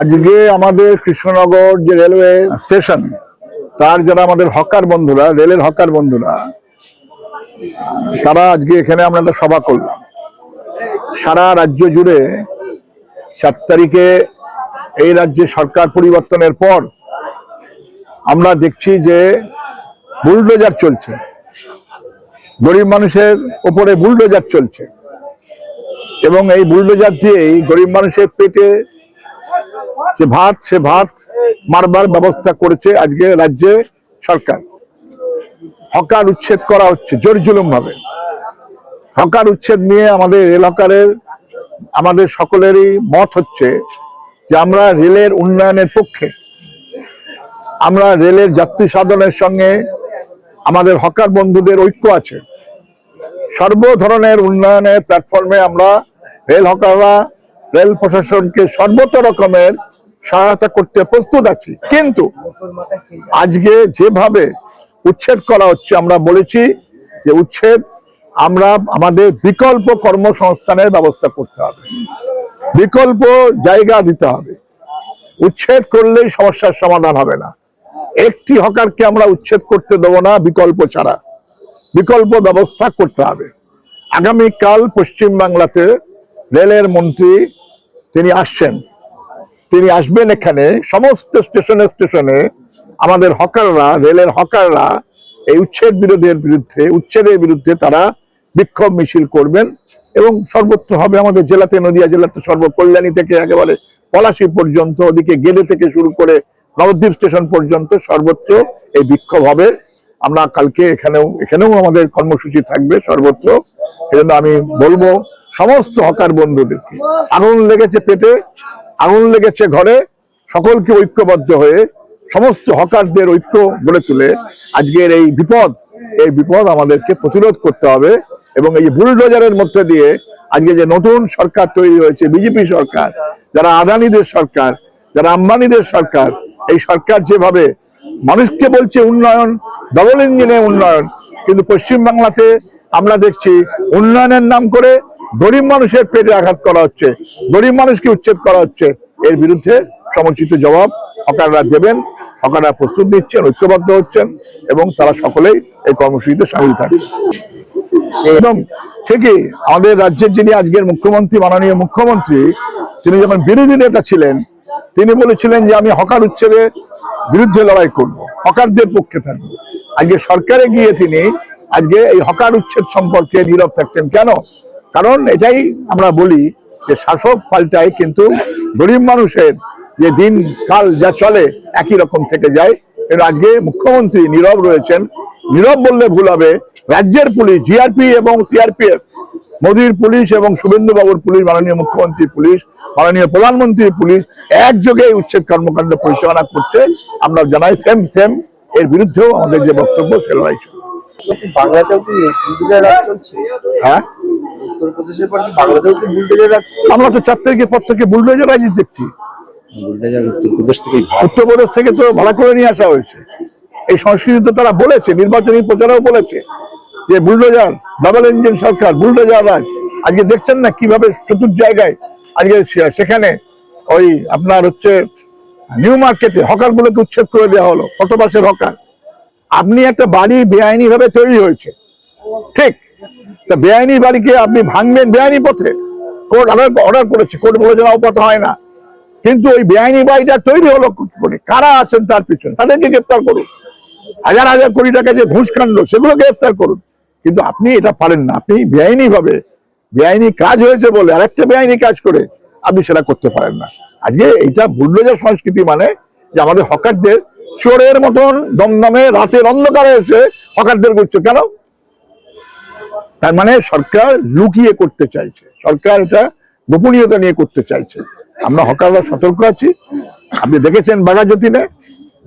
আজকে আমাদের কৃষ্ণনগর যে রেলওয়ে স্টেশন তার যারা আমাদের হকার বন্ধুরা, রেলের হকার বন্ধুরা, তারা আজকে এখানে আমরা একটা সভা করলাম। সারা রাজ্য জুড়ে 7 তারিখে এই রাজ্যে সরকার পরিবর্তনের পর আমরা দেখছি যে বুলডোজার চলছে, গরিব মানুষের উপরে বুলডোজার চলছে এবং এই বুলডোজার দিয়েই গরিব মানুষের পেটে যে ভাত, সে ভাত মারবার ব্যবস্থা করেছে আজকে রাজ্যে সরকার। হকার উচ্ছেদ করা হচ্ছে জোর জুলুম ভাবে। হকার উচ্ছেদ নিয়ে আমাদের রেল হকারের, আমাদের সকলেরই মত হচ্ছে যে আমরা রেলের উন্নয়নের পক্ষে, আমরা রেলের যাত্রী সাধনের সঙ্গে আমাদের হকার বন্ধুদের ঐক্য আছে। সর্ব ধরনের উন্নয়নের প্ল্যাটফর্মে আমরা রেল হকাররা রেল প্রশাসনকে সর্বত রকমের সহায়তা করতে প্রস্তুত আছি। কিন্তু আজকে যেভাবে উচ্ছেদ করা হচ্ছে, আমরা বলেছি যে উচ্ছেদ, আমরা আমাদের বিকল্প কর্মসংস্থানের ব্যবস্থা করতে হবে, বিকল্প জায়গা দিতে হবে। উচ্ছেদ করলেই সমস্যার সমাধান হবে না। একটি হকারকে আমরা উচ্ছেদ করতে দেবো না বিকল্প ছাড়া, বিকল্প ব্যবস্থা করতে হবে। আগামীকাল পশ্চিম বাংলাতে রেলের মন্ত্রী তিনি আসছেন, তিনি আসবেন এখানে। সমস্ত স্টেশনে স্টেশনে আমাদের হকাররা, রেলের হকাররা এই উচ্ছেদের বিরুদ্ধে তারা বিক্ষোভ মিছিল করবেন এবং সর্বত্র হবে। আমাদের জেলাতে, নদিয়া জেলাতে সর্বকল্যাণী থেকে একেবারে পলাশী পর্যন্ত, ওদিকে গেদে থেকে শুরু করে নবদ্বীপ স্টেশন পর্যন্ত সর্বত্র এই বিক্ষোভ হবে। আমরা কালকে এখানেও আমাদের কর্মসূচি থাকবে সর্বত্র। এজন্য আমি বলবো সমস্ত হকার বন্ধুদেরকে, আগুন লেগেছে পেটে, আগুন লেগেছে ঘরে, সকলকে ঐক্যবদ্ধ হয়ে সমস্ত হকারদের ঐক্য গড়ে তুলে আজকের এই বিপদ আমাদেরকে প্রতিরোধ করতে হবে। এবং এই বুলডোজারের মধ্যে দিয়ে আজকে যে নতুন সরকার তৈরি হয়েছে, বিজেপি সরকার, যারা আদানিদের সরকার, যারা আম্বানিদের সরকার, এই সরকার যেভাবে মানুষকে বলছে উন্নয়ন, ডবল ইঞ্জিনে উন্নয়ন, কিন্তু পশ্চিম বাংলাতে আমরা দেখছি উন্নয়নের নাম করে গরিব মানুষের পেটে আঘাত করা হচ্ছে, গরিব মানুষকে উচ্ছেদ করা হচ্ছে। এর বিরুদ্ধে সমুচিত জবাব হকাররা দেবেন। হকাররা প্রস্তুত নিচ্ছেন, ঐক্যবদ্ধ হচ্ছেন এবং তারা সকলেই এই কর্মসূচিতে সামিল থাকবেন। একদম ঠিকই। আমাদের রাজ্যের যিনি আজকের মুখ্যমন্ত্রী, মাননীয় মুখ্যমন্ত্রী, তিনি যখন বিরোধী নেতা ছিলেন, তিনি বলেছিলেন যে আমি হকার উচ্ছেদের বিরুদ্ধে লড়াই করব, হকারদের পক্ষে থাকবো। আজকে সরকারে গিয়ে তিনি আজকে এই হকার উচ্ছেদ সম্পর্কে নীরব থাকতেন কেন? কারণ এটাই আমরা বলি যে শাসক পাল্টায় কিন্তু গরিব মানুষের যে দিন কাল যা চলে একই রকম থেকে যায়। কিন্তু আজকে মুখ্যমন্ত্রী নীরব রয়েছেন। নীরব বললে ভুল হবে। রাজ্যের পুলিশ, জিআরপি এবং সিআরপিএফ, মোদীর পুলিশ এবং শুভেন্দু বাবুর পুলিশ, মাননীয় মুখ্যমন্ত্রীর পুলিশ, মাননীয় প্রধানমন্ত্রীর পুলিশ একযোগে উচ্ছেদ কর্মকাণ্ড পরিচালনা করছে। আমরা জানাই সেম এর বিরুদ্ধেও আমাদের যে বক্তব্য সে লড়াই চলছে। বাংলাতেও কি বুলডোজার রাজ চলছে? হ্যাঁ, উত্তরপ্রদেশের পর কি বাংলাতেও কি বুলডোজার রাজ? আমরা তো 4 তারিখের পর থেকে বুলডোজার রাজ দেখছি। বুলডোজার উত্তরপ্রদেশ থেকে তো ভাড়া করে নিয়ে আসা হয়েছে। এই সংস্কৃতি তো তারা বলেছে, নির্বাচনী প্রচারেও বলেছে যে বুলডোজার, ডাবল ইঞ্জিন সরকার, বুলডোজার রাজ। আজকে দেখছেন না কিভাবে চতুর্থ জায়গায় আজকে সেখানে ওই আপনার হচ্ছে নিউ মার্কেটে হকার গুলোকে উচ্ছেদ করে দেওয়া হলো, কতবাসের হকার। আপনি একটা বাড়ি বেআইনি ভাবে তৈরি হয়েছে, ঠিক, তা বেআইনি বাড়িকে আপনি ভাঙবেন বেআইনি পথে। কোর্ট অর্ডার করেছে, কোর্ট বলেছে না, অপথ হয় না। কিন্তু ওই বেআইনি বাড়িটা তৈরি হলো করে, কারা আছেন তার পিছনে, তাদেরকে গ্রেফতার করুন। হাজার হাজার কোটি টাকা যে ঘুষ কাণ্ড, সেগুলো গ্রেফতার করুন। কিন্তু আপনি এটা পারেন না। আপনি বেআইনি ভাবে, বেআইনি কাজ হয়েছে বলে আরেকটা বেআইনি কাজ করে আপনি সেটা করতে পারেন না। আজকে এইটা বুলডোজার সংস্কৃতি, মানে যে আমাদের হকারদের চোরের মতন দমদমে রাতের অন্ধকারে এসে হকারদের করছে কেন? তার মানে সরকার লুকিয়ে করতে চাইছে, সরকার এটা গোপনীয়তা নিয়ে করতে চাইছে। আমরা হকাররা সতর্ক আছি। আপনি দেখেছেন বাঘাযতীনে,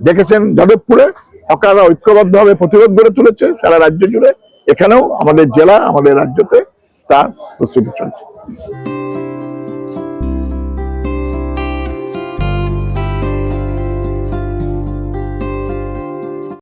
দেখেছেন যাদবপুরে, হকাররা ঐক্যবদ্ধভাবে প্রতিরোধ গড়ে তুলেছে সারা রাজ্য জুড়ে। এখানেও আমাদের জেলা, আমাদের রাজ্যতে তার প্রস্তুতি চলছে।